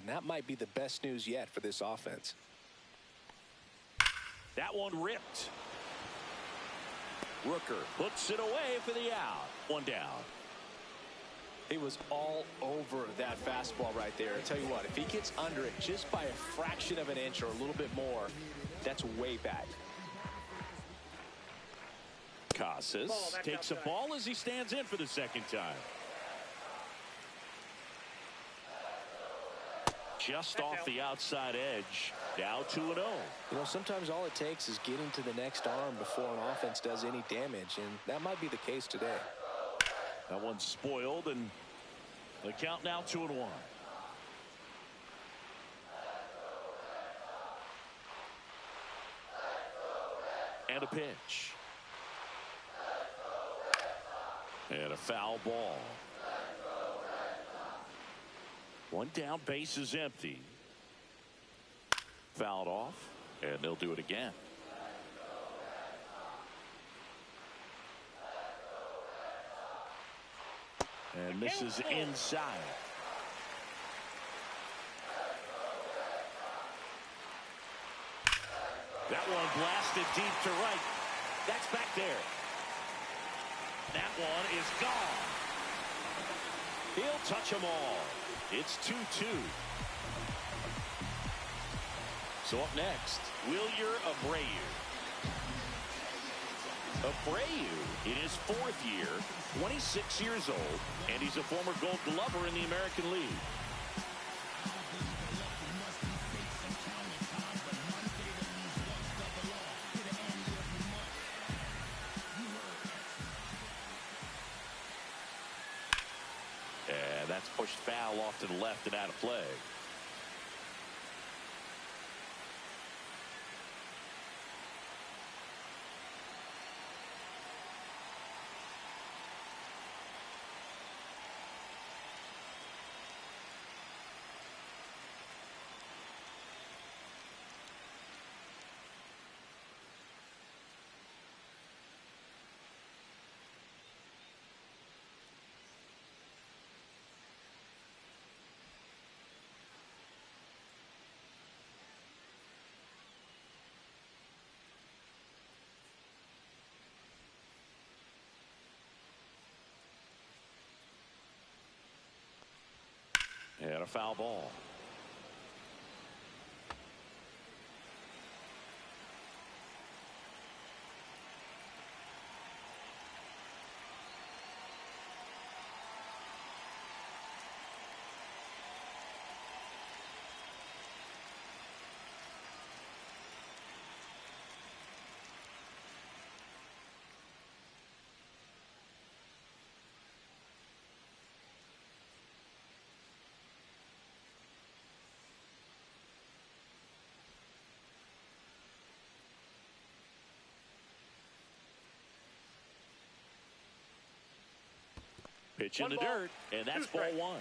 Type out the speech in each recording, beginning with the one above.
and that might be the best news yet for this offense. That one ripped. Rooker puts it away for the out. One down. He was all over that fastball right there. I tell you what, if he gets under it just by a fraction of an inch or a little bit more, that's way back. Casas takes a ball as he stands in for the second time. Just off the outside edge. Now 2-0. You know, sometimes all it takes is getting to the next arm before an offense does any damage, and that might be the case today. That one's spoiled, and the count now 2-1. And a pitch. And a foul ball. One down, base is empty. Fouled off, and they'll do it again. And misses inside. That one blasted deep to right. That's back there. That one is gone. He'll touch them all. It's 2-2. So up next, Wilyer Abreu. Abreu in his 4th year, 26 years old, and he's a former Gold Glover in the American League. And that's pushed foul off to the left and out of play. And a foul ball. Pitch in the dirt, and that's ball 1.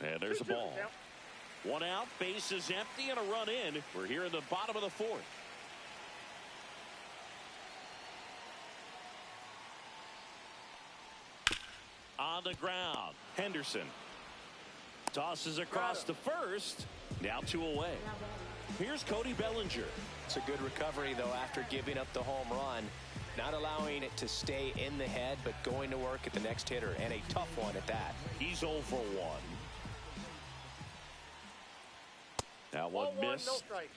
And there's a ball. One out, base is empty, and a run in. We're here in the bottom of the fourth. On the ground, Henderson tosses across the first. Now 2 away. Here's Cody Bellinger. It's a good recovery, though, after giving up the home run. Not allowing it to stay in the head, but going to work at the next hitter, and a tough one at that. He's 0 for 1. That one missed. No strike.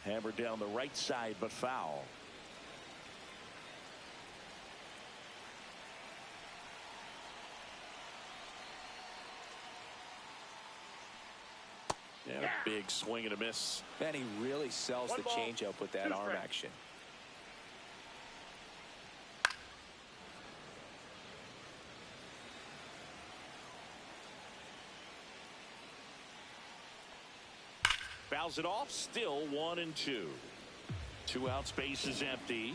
Hammered down the right side, but foul. And a big swing and a miss. Man, he really sells the changeup with that arm action. Fouls it off, still 1-2. 2 outs, base is empty.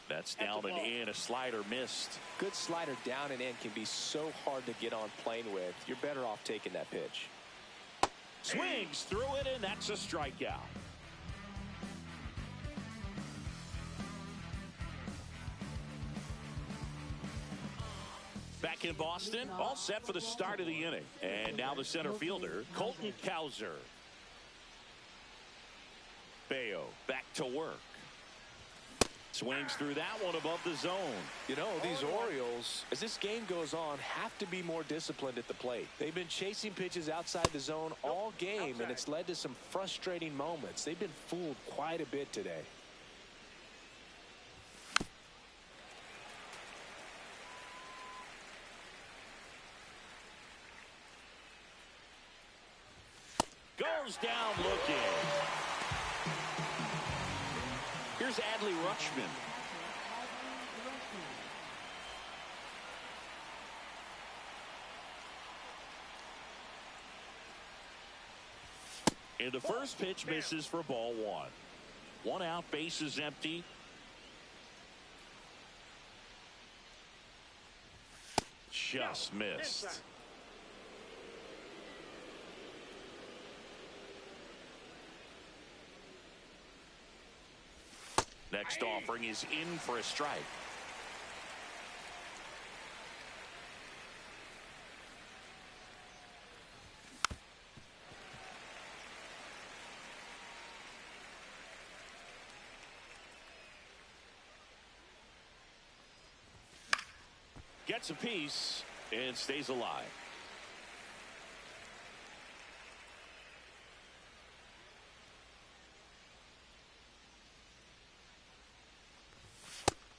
That's down and in. A slider missed. Good slider down and in can be so hard to get on plane with. You're better off taking that pitch. Swings through it, and that's a strikeout. Back in Boston, all set for the start of the inning. And now the center fielder, Colton Cowser. Bayo back to work. Swings through that one above the zone. You know, these Orioles, as this game goes on, have to be more disciplined at the plate. They've been chasing pitches outside the zone all game, and it's led to some frustrating moments. They've been fooled quite a bit today. Goes down looking. Here's Adley Rutschman. And the first pitch misses for ball 1. 1 out, base is empty. Just missed. Next offering is in for a strike. Gets a piece and stays alive.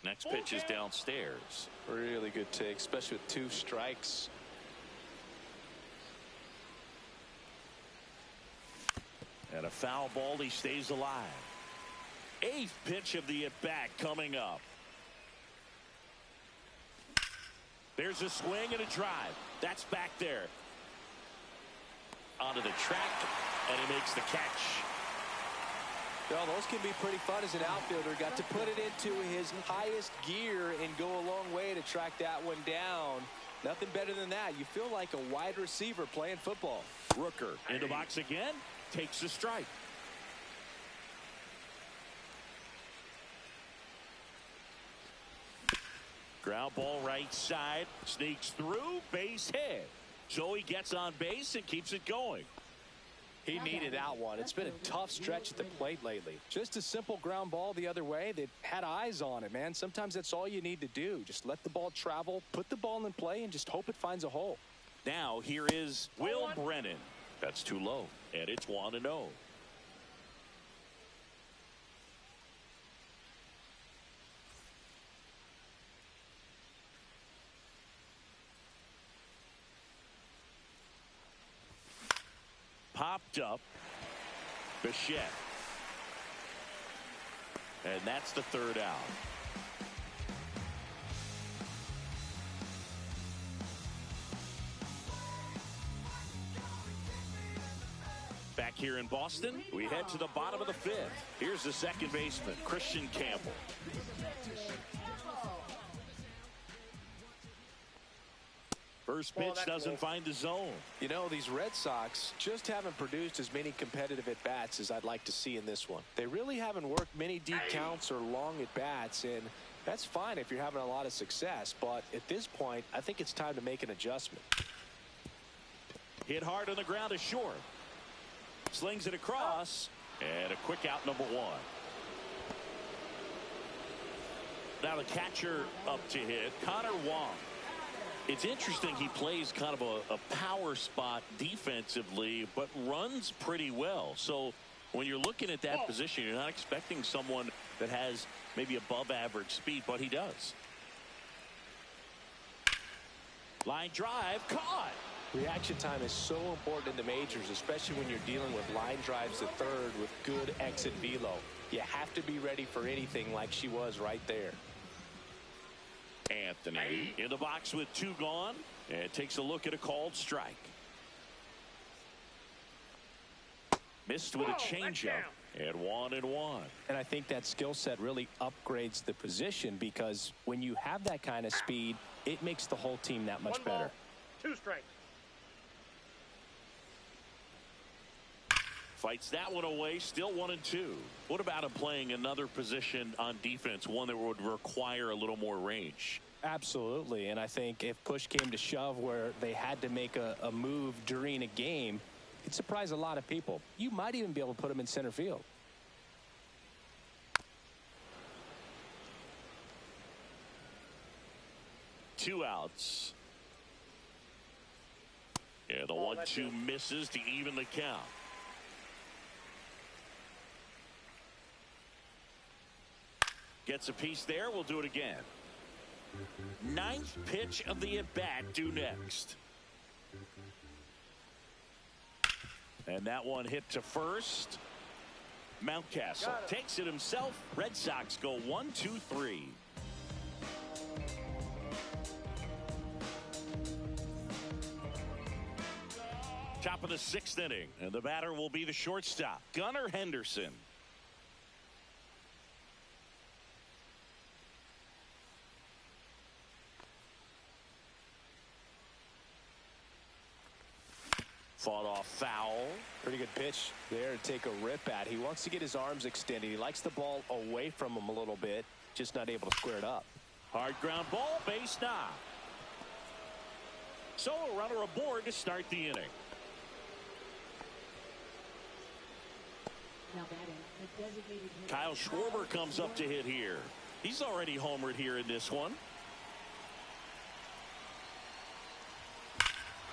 Next pitch is downstairs. Really good take, especially with 2 strikes. And a foul ball, he stays alive. 8th pitch of the at-bat coming up. There's a swing and a drive. That's back there. Onto the track, and he makes the catch. Well, those can be pretty fun as an outfielder. Got to put it into his highest gear and go a long way to track that one down. Nothing better than that. You feel like a wide receiver playing football. Rooker in the box again. Takes a strike. Ground ball right side. Sneaks through. Base hit. So he gets on base and keeps it going. He needed that one. It's been a tough stretch at the plate lately. Just a simple ground ball the other way. They had eyes on it, man. Sometimes that's all you need to do. Just let the ball travel, put the ball in play, and just hope it finds a hole. Now here is Will Brennan. That's too low, and it's 1-0. Popped up. Bichette. And that's the third out. Back here in Boston, we head to the bottom of the fifth. Here's the second baseman, Christian Campbell. First pitch doesn't find the zone. You know, these Red Sox just haven't produced as many competitive at-bats as I'd like to see in this one. They really haven't worked many deep counts or long at-bats, and that's fine if you're having a lot of success. But at this point, I think it's time to make an adjustment. Hit hard on the ground is short. Slings it across, and a quick out, number one. Now the catcher up to hit, Connor Wong. It's interesting, he plays kind of a power spot defensively, but runs pretty well. So when you're looking at that position, you're not expecting someone that has maybe above average speed, but he does. Line drive, caught. Reaction time is so important in the majors, especially when you're dealing with line drives to third with good exit velo. You have to be ready for anything like she was right there. Anthony in the box with two gone, and takes a look at a called strike. Missed with a changeup, and 1-1. And I think that skill set really upgrades the position, because when you have that kind of speed, it makes the whole team that much better. 2 strikes. Fights that one away, still 1-2. What about him playing another position on defense, one that would require a little more range? Absolutely, and I think if push came to shove where they had to make a move during a game, it'd surprise a lot of people. You might even be able to put him in center field. Two outs. Yeah, the 1-2 misses to even the count. Gets a piece there. We'll do it again. Ninth pitch of the at-bat due next. And that one hit to first. Mountcastle takes it himself. Red Sox go 1-2-3. Top of the sixth inning, and the batter will be the shortstop, Gunnar Henderson. Fought off foul. Pretty good pitch there to take a rip at. He wants to get his arms extended. He likes the ball away from him a little bit, just not able to square it up. Hard ground ball, base knock. So a runner aboard to start the inning. Kyle Schwarber comes up to hit here. He's already homered here in this one.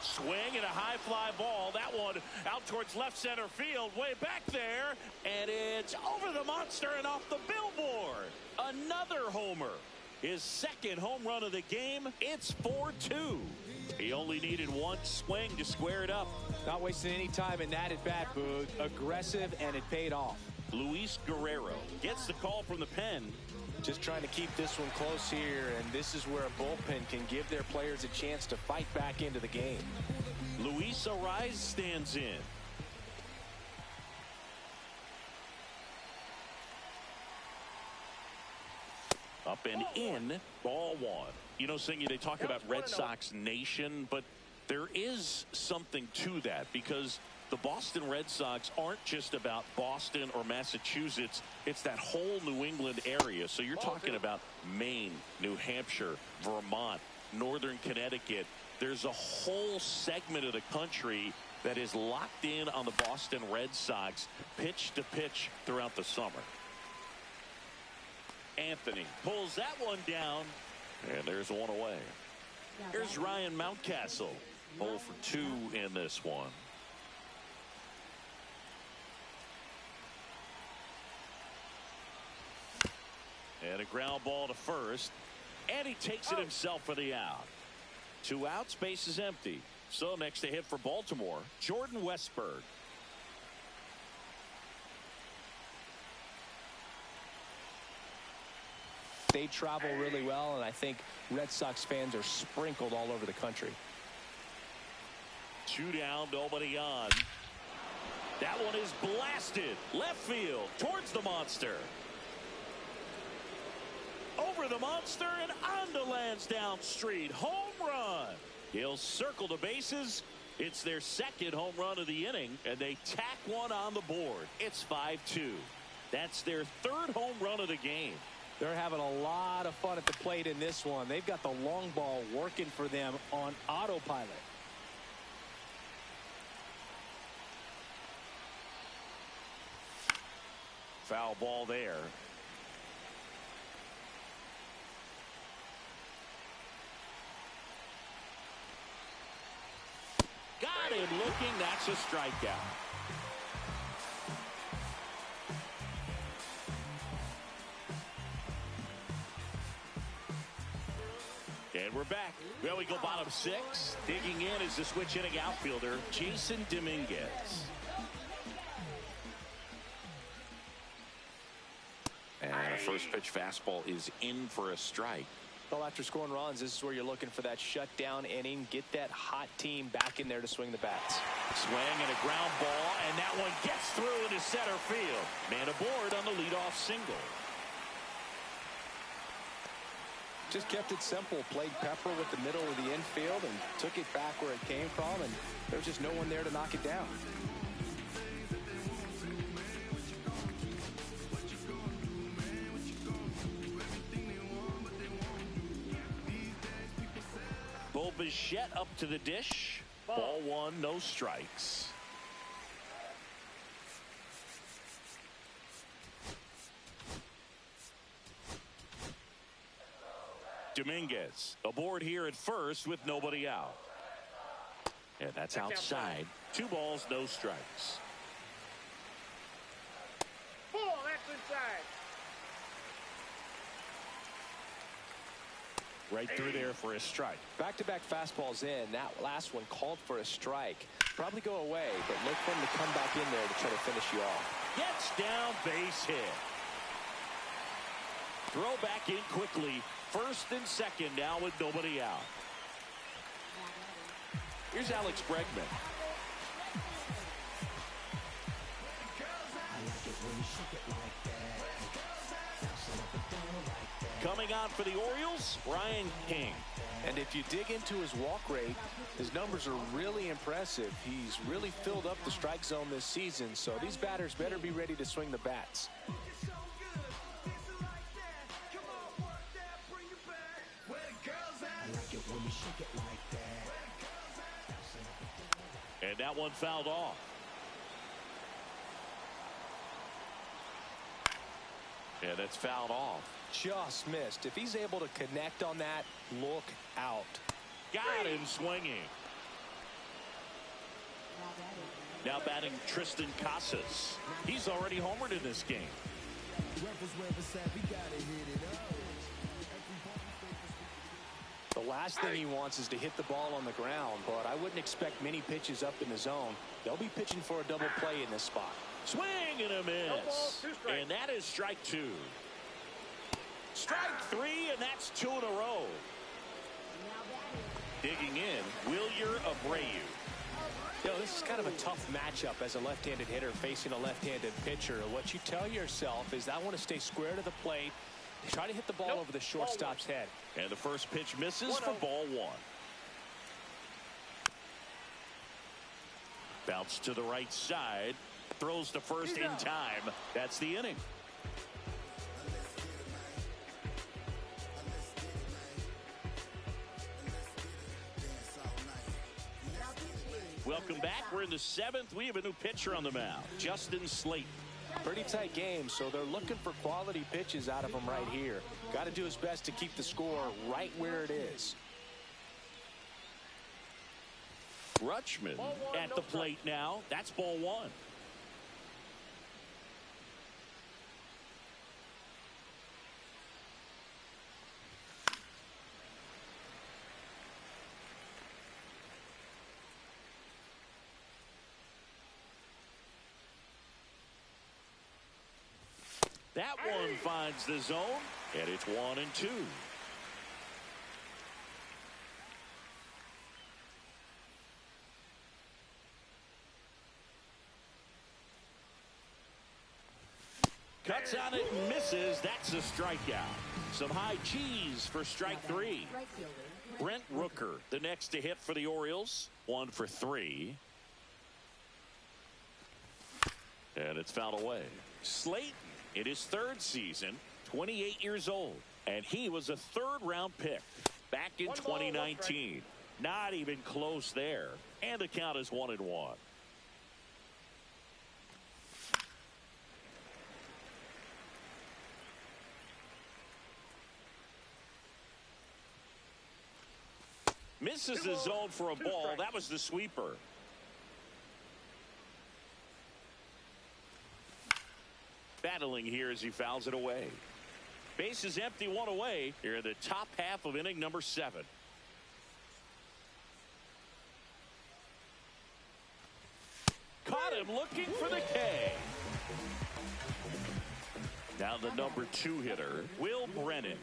Swing and a high fly ball. That one out towards left center field, way back there, and it's over the monster and off the billboard. Another homer. His second home run of the game. It's 4-2. He only needed one swing to square it up. Not wasting any time in that at bat, Boog. Aggressive, and it paid off. Luis Guerrero gets the call from the pen. Just trying to keep this one close here, and this is where a bullpen can give their players a chance to fight back into the game. Luis Ariz stands in. Up and in, ball one. You know, Singy, they talk about Red Sox Nation, but there is something to that, because the Boston Red Sox aren't just about Boston or Massachusetts. It's that whole New England area. So you're talking about Maine, New Hampshire, Vermont, Northern Connecticut. There's a whole segment of the country that is locked in on the Boston Red Sox pitch to pitch throughout the summer. Anthony pulls that one down, and there's one away. Here's Ryan Mountcastle, 0 for 2 in this one. And a ground ball to first, and he takes it himself for the out. 2 outs, base is empty. So next to hit for Baltimore, Jordan Westburg. They travel really well, and I think Red Sox fans are sprinkled all over the country. 2 down, nobody on. That one is blasted left field towards the monster. Over the monster and onto Lansdowne Street. Home run. He'll circle the bases. It's their second home run of the inning, and they tack one on the board. It's 5-2. That's their third home run of the game. They're having a lot of fun at the plate in this one. They've got the long ball working for them on autopilot. Foul ball there. Got him looking. That's a strikeout. And we're back. Well, we go bottom 6. Digging in is the switch hitting outfielder, Jason Dominguez. And a first pitch fastball is in for a strike. Well, after scoring runs, this is where you're looking for that shutdown inning. Get that hot team back in there to swing the bats. Swing and a ground ball, and that one gets through into center field. Man aboard on the leadoff single. Just kept it simple. Played pepper with the middle of the infield and took it back where it came from, and there was just no one there to knock it down. Bichette up to the dish. Ball 1, no strikes. Dominguez aboard here at first with nobody out. And that's outside. 2 balls, no strikes. Ball, that's inside. Right through there for a strike. Back-to-back fastballs in. That last one called for a strike. Probably go away, but look for him to come back in there to try to finish you off. Gets down, base hit. Throw back in quickly. First and second now with nobody out. Here's Alex Bregman. Coming on for the Orioles, Ryan King. And if you dig into his walk rate, his numbers are really impressive. He's really filled up the strike zone this season, so these batters better be ready to swing the bats. And that one fouled off. Yeah, that's fouled off. Just missed. If he's able to connect on that, look out. Got him swinging. Now batting Tristan Casas. He's already homered in this game. The last thing he wants is to hit the ball on the ground, but I wouldn't expect many pitches up in the zone. They'll be pitching for a double play in this spot. Swing and a miss. No ball, 2 strikes. And that is strike 2. Strike 3, and that's 2 in a row. Digging in, Wilyer Abreu. You know, this is kind of a tough matchup as a left-handed hitter facing a left-handed pitcher. What you tell yourself is I want to stay square to the plate, try to hit the ball over the shortstop's head. And the first pitch misses for ball 1. Bounce to the right side. Throws to first in time. That's the inning. Welcome back. We're in the 7th. We have a new pitcher on the mound, Justin Slayton. Pretty tight game, so they're looking for quality pitches out of him right here. Got to do his best to keep the score right where it is. Rutschman at the plate now. That's ball 1. That one finds the zone, and it's 1-2. Cuts on it and misses. That's a strikeout. Some high cheese for strike 3. Brent Rooker, the next to hit for the Orioles. 1 for 3. And it's fouled away. Slayton in his 3rd season, 28 years old. And he was a 3rd-round pick back in 2019. Not even close there. And the count is 1-1. Misses the zone for a ball. That was the sweeper. Battling here as he fouls it away. Base is empty, 1 away here in the top half of inning number 7. Caught him looking for the K. Now the number 2 hitter, Will Brennan.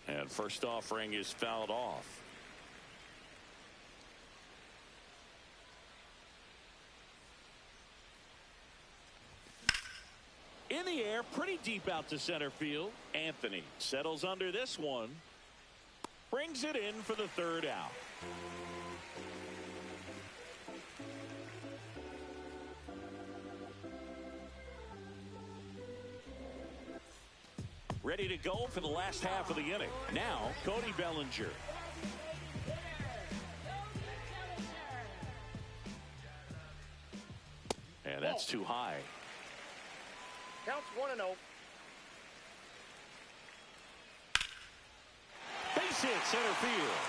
And first offering is fouled off. In the air, pretty deep out to center field. Anthony settles under this one. Brings it in for the 3rd out. Ready to go for the last half of the inning. Now, Cody Bellinger. And that's too high. Counts 1-0. Base hit center field.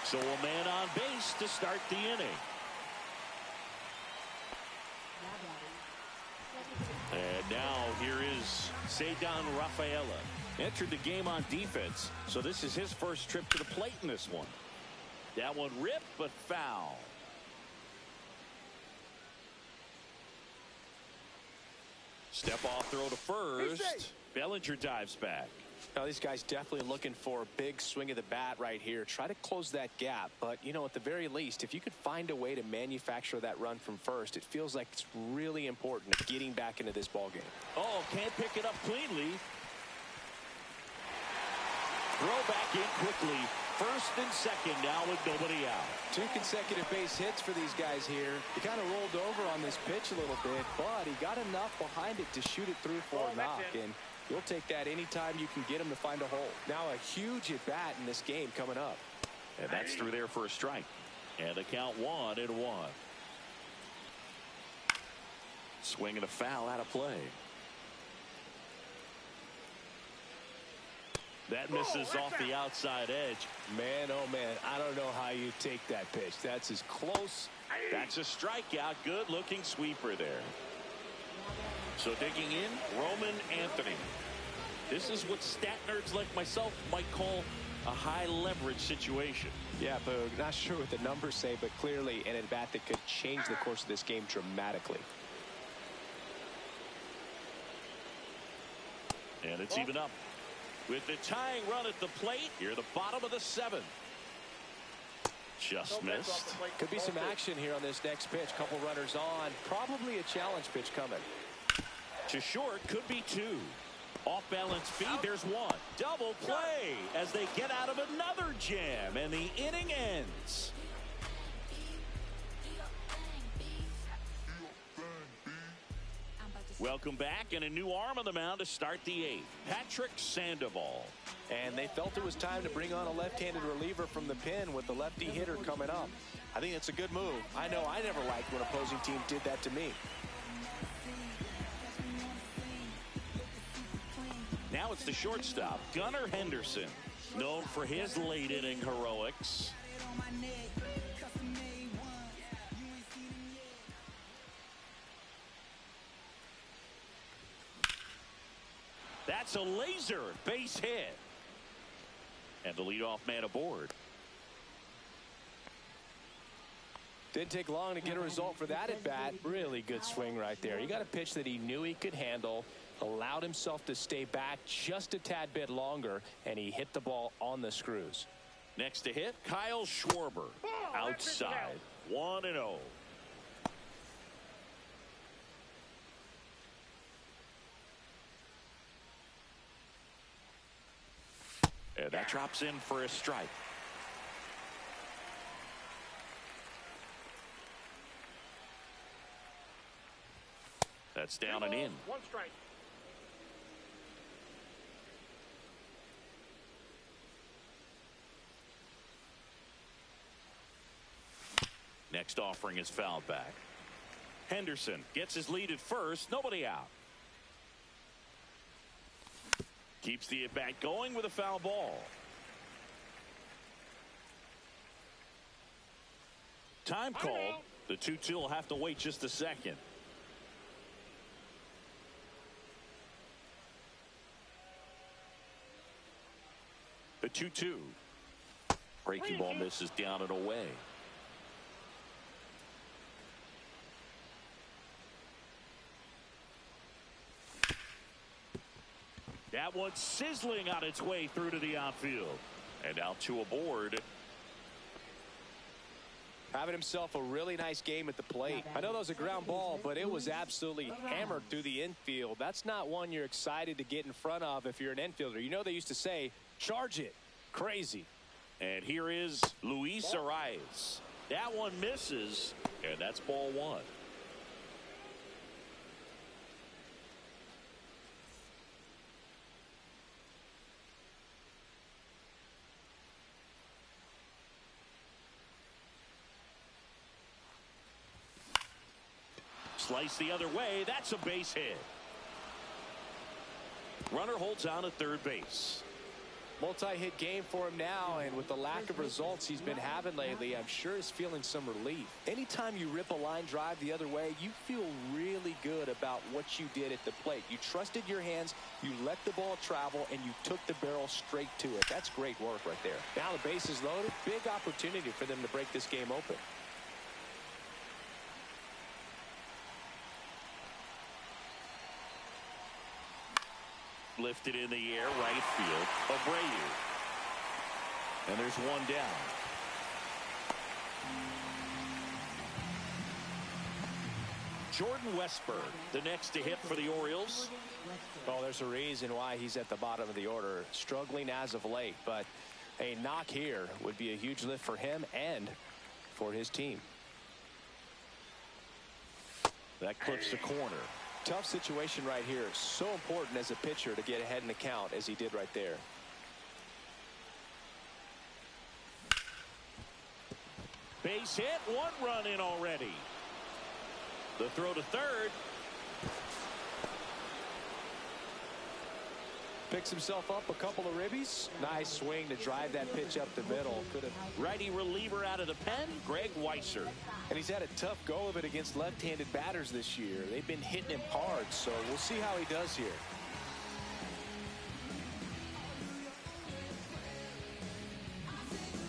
So a man on base to start the inning. And now here is Ceddanne Rafaela. Entered the game on defense, so this is his first trip to the plate in this one. That one ripped, but foul. Step off throw to first. Bellinger dives back. Now, these guys definitely looking for a big swing of the bat right here. Try to close that gap. But, you know, at the very least, if you could find a way to manufacture that run from first, it feels like it's really important getting back into this ballgame. Oh, can't pick it up cleanly. Throw back in quickly. First and second now with nobody out. 2 consecutive base hits for these guys here. He kind of rolled over on this pitch a little bit, but he got enough behind it to shoot it through for a knock. And you'll take that anytime you can get him to find a hole. Now a huge at bat in this game coming up. And that's through there for a strike. And the count 1-1. Swing and a foul out of play. That misses off the outside edge. Man, oh man, I don't know how you take that pitch. That's as close. That's a strikeout. Good looking sweeper there. So digging in, Roman Anthony. This is what stat nerds like myself might call a high leverage situation. Yeah, but not sure what the numbers say, but clearly an at bat that could change the course of this game dramatically. And it's even up. With the tying run at the plate, here the bottom of the 7th. Just missed. Could be some action here on this next pitch. Couple runners on. Probably a challenge pitch coming. To short, could be 2. Off balance feed, there's 1. Double play as they get out of another jam, and the inning ends. Welcome back, and a new arm on the mound to start the 8th. Patrick Sandoval. And they felt it was time to bring on a left-handed reliever from the pen with the lefty hitter coming up. I think it's a good move. I know I never liked when opposing team did that to me. Now it's the shortstop, Gunnar Henderson, known for his late inning heroics. That's a laser base hit. And the leadoff man aboard. Didn't take long to get a result for that at bat. Really good swing right there. He got a pitch that he knew he could handle, allowed himself to stay back just a tad bit longer, and he hit the ball on the screws. Next to hit, Kyle Schwarber. Outside. 1-0. And that drops in for a strike. That's down and in. 1 strike. Next offering is fouled back. Henderson gets his lead at first. Nobody out. Keeps the at bat going with a foul ball. Time called. The 2-2 will have to wait just a second. The 2-2. Breaking ball misses down and away. That one's sizzling on its way through to the outfield. And out to aboard. Having himself a really nice game at the plate. I know that was a ground ball, but it was absolutely hammered through the infield. That's not one you're excited to get in front of if you're an infielder. You know they used to say, charge it. Crazy. And here is Luis Arias. That one misses, and that's ball 1. Slice the other way. That's a base hit. Runner holds on at third base. Multi-hit game for him now, and with the lack of results he's been having lately, I'm sure he's feeling some relief. Anytime you rip a line drive the other way, you feel really good about what you did at the plate. You trusted your hands, you let the ball travel, and you took the barrel straight to it. That's great work right there. Now the base is loaded. Big opportunity for them to break this game open. Lifted in the air, right field. Abreu. And there's one down. Jordan Westburg, the next to hit for the Orioles. Well, there's a reason why he's at the bottom of the order. Struggling as of late, but a knock here would be a huge lift for him and for his team. That clips the corner. Tough situation right here. So important as a pitcher to get ahead in the count as he did right there. Base hit, 1 run in already. The throw to third. Picks himself up a couple of ribbies. Nice swing to drive that pitch up the middle. Could have. Righty reliever out of the pen, Greg Weisser. And he's had a tough go of it against left-handed batters this year. They've been hitting him hard, so we'll see how he does here.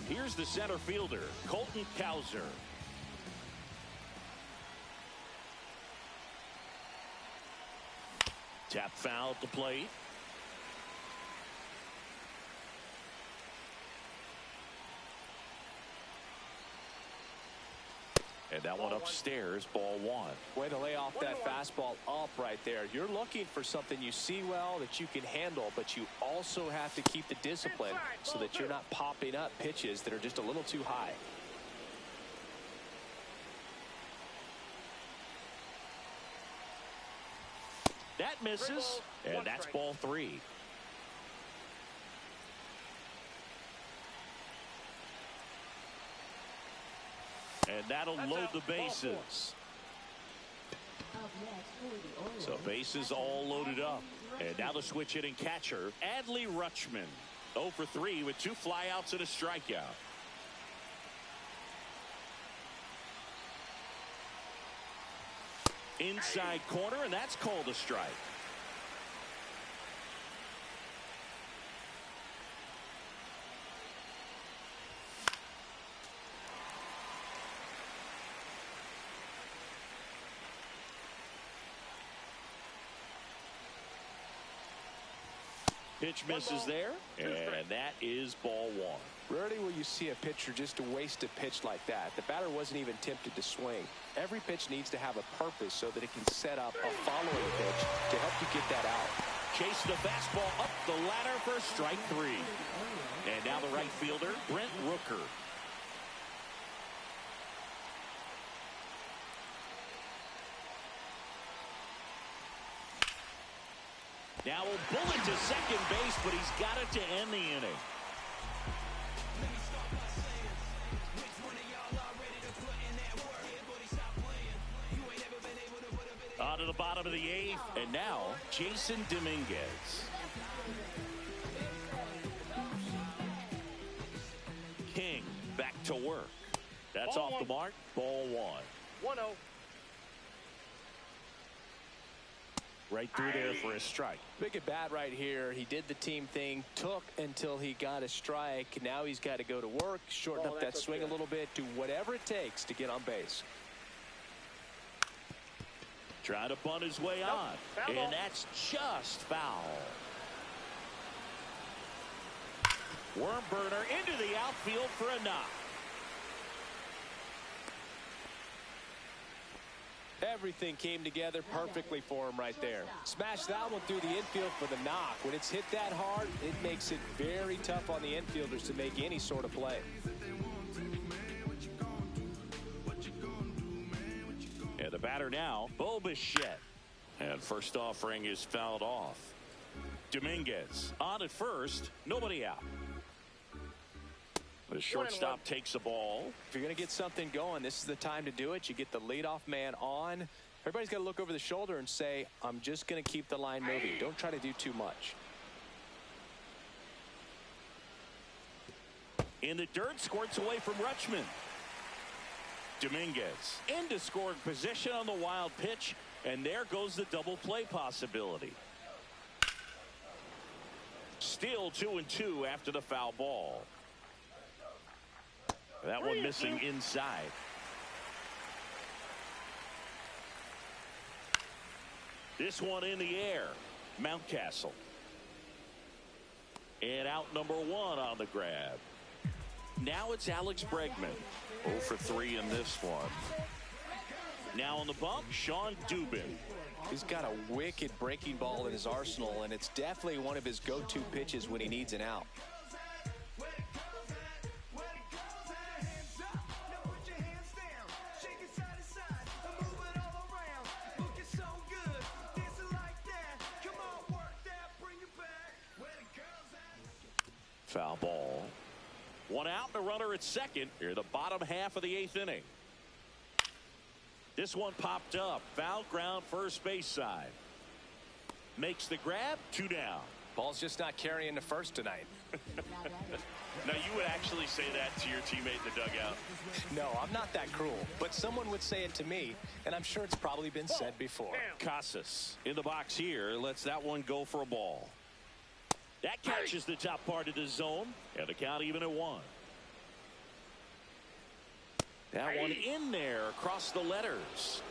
Here's the center fielder, Colton Cowser. Tap foul at the plate. And that one upstairs, ball 1. Way to lay off that fastball up right there. You're looking for something you see well that you can handle, but you also have to keep the discipline so that you're not popping up pitches that are just a little too high. That misses, and that's ball 3. And that'll load the bases. So bases all loaded up. And now the switch hitting catcher, Adley Rutschman. 0 for 3 with 2 flyouts and a strikeout. Inside corner, and that's called a strike. Pitch misses there, and that is ball one. Rarely will you see a pitcher just waste a pitch like that. The batter wasn't even tempted to swing. Every pitch needs to have a purpose so that it can set up a following pitch to help you get that out. Chase the fastball up the ladder for strike three. And now the right fielder, Brent Rooker. Now a bullet to second base, but he's got it to end the inning. On to the bottom of the eighth, and now Jason Dominguez. King back to work. That's off the mark. Ball one. 1-0. Right through there for a strike. Big at bat right here. He did the team thing, took until he got a strike. Now he's got to go to work, shorten up that swing a little bit, do whatever it takes to get on base. Trying to bunt his way on, and that's just foul. Worm burner into the outfield for a knock. Everything came together perfectly for him right there. Smashed that one through the infield for the knock. When it's hit that hard, it makes it very tough on the infielders to make any sort of play. And the batter now, Bo Bichette. And first offering is fouled off. Dominguez on at first, nobody out. The shortstop takes the ball. If you're going to get something going, this is the time to do it. You get the leadoff man on. Everybody's got to look over the shoulder and say, I'm just going to keep the line moving. Don't try to do too much. In the dirt, squirts away from Rutschman. Dominguez into scoring position on the wild pitch, and there goes the double play possibility. Still 2-2 after the foul ball. That one missing inside. This one in the air. Mountcastle. And out number one on the grab. Now it's Alex Bregman. 0 for 3 in this one. Now on the bump, Sean Dubin. He's got a wicked breaking ball in his arsenal, and it's definitely one of his go-to pitches when he needs an out. Foul ball. One out and a runner at second. Here the bottom half of the eighth inning. This one popped up. Foul ground first base side. Makes the grab. 2 down. Ball's just not carrying the first tonight. Now you would actually say that to your teammate in the dugout? No, I'm not that cruel. But someone would say it to me, and I'm sure it's probably been said before. Casas in the box here. Lets that one go for a ball. That catches the top part of the zone, and the count even at 1. That one in there across the letters.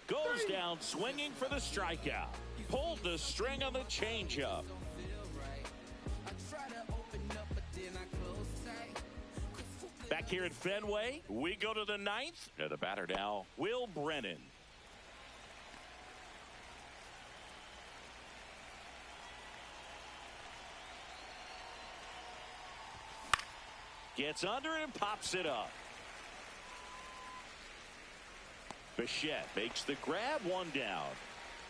Goes down swinging for the strikeout. Pulled the string on the changeup. Back here at Fenway, we go to the 9th. And the batter now, Will Brennan. Gets under it and pops it up. Bichette makes the grab. 1 down.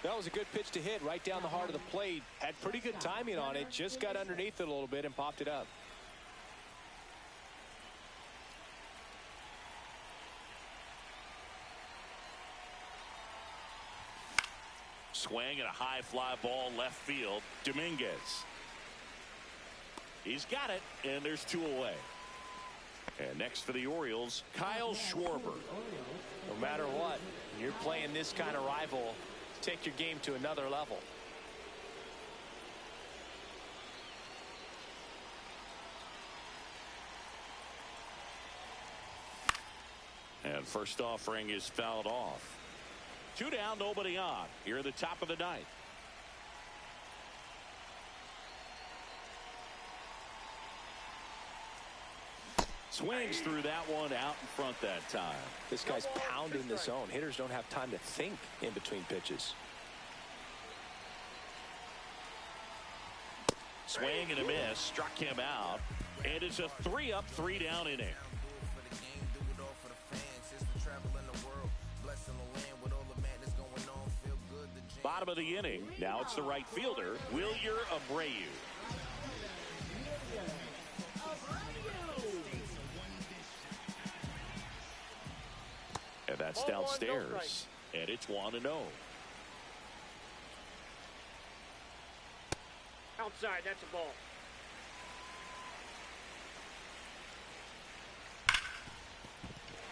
That was a good pitch to hit right down the heart of the plate. Had pretty good timing on it. Just got underneath it a little bit and popped it up. Swing and a high fly ball left field. Dominguez. He's got it, and there's 2 away. And next for the Orioles, Kyle Schwarber. No matter what, you're playing this kind of rival, take your game to another level. And first offering is fouled off. 2 down, nobody on. Here at the top of the ninth. Swings through that one out in front that time. This guy's pounding the zone. Hitters don't have time to think in between pitches. Swing and a miss. Struck him out. And it's a 3-up, 3-down inning. Bottom of the inning. Now it's the right fielder, Wilyer Abreu. And that's downstairs. And it's 1-0. Outside, that's a ball.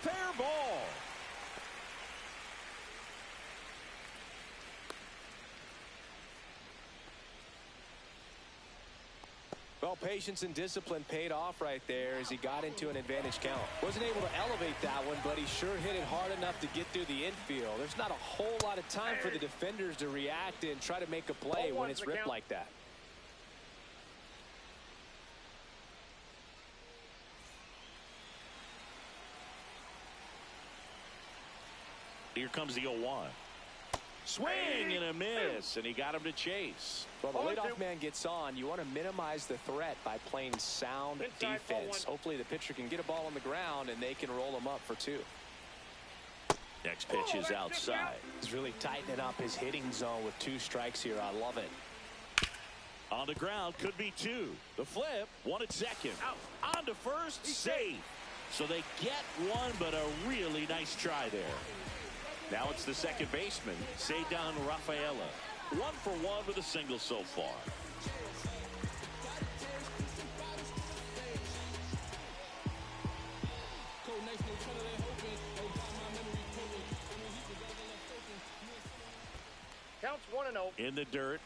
Fair ball. Well, patience and discipline paid off right there as he got into an advantage count. Wasn't able to elevate that one, but he sure hit it hard enough to get through the infield. There's not a whole lot of time for the defenders to react and try to make a play when it's ripped like that. Here comes the 0-1. Swing and a miss, and he got him to chase. Well, the leadoff man gets on. You want to minimize the threat by playing sound defense. Hopefully the pitcher can get a ball on the ground and they can roll him up for 2. Next pitch is outside. He's really tightening up his hitting zone with 2 strikes here. I love it. On the ground, could be 2. The flip, 1 at second. Out. On to first, safe. So they get 1, but a really nice try there. Now it's the second baseman, Cedar Rafaela. 1 for 1 with a single so far. Counts 1-0. In the dirt.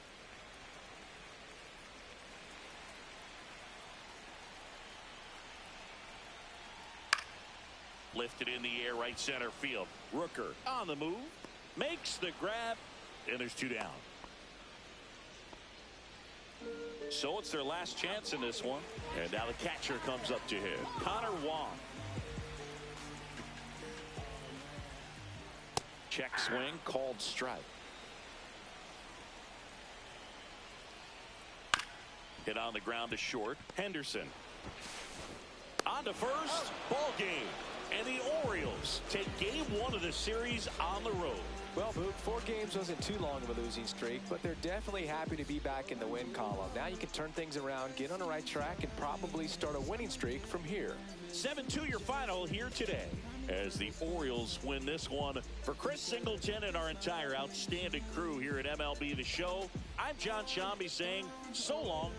Lifted in the air, right center field. Rooker on the move, makes the grab, and there's 2 down. So it's their last chance in this one. And now the catcher comes up to hit. Connor Wong. Check swing, called strike. Hit on the ground to short. Henderson. On to first. Ball game. And the Orioles take game 1 of the series on the road. Well, Boog, 4 games wasn't too long of a losing streak, but they're definitely happy to be back in the win column. Now you can turn things around, get on the right track, and probably start a winning streak from here. 7-2 your final here today as the Orioles win this one. For Chris Singleton and our entire outstanding crew here at MLB The Show, I'm John Shambi saying so long.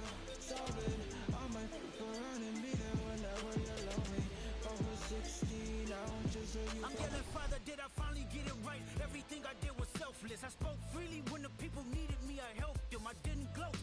I'm getting farther, did I finally get it right? Everything I did was selfless. I spoke freely when the people needed me. I helped them. I didn't gloat.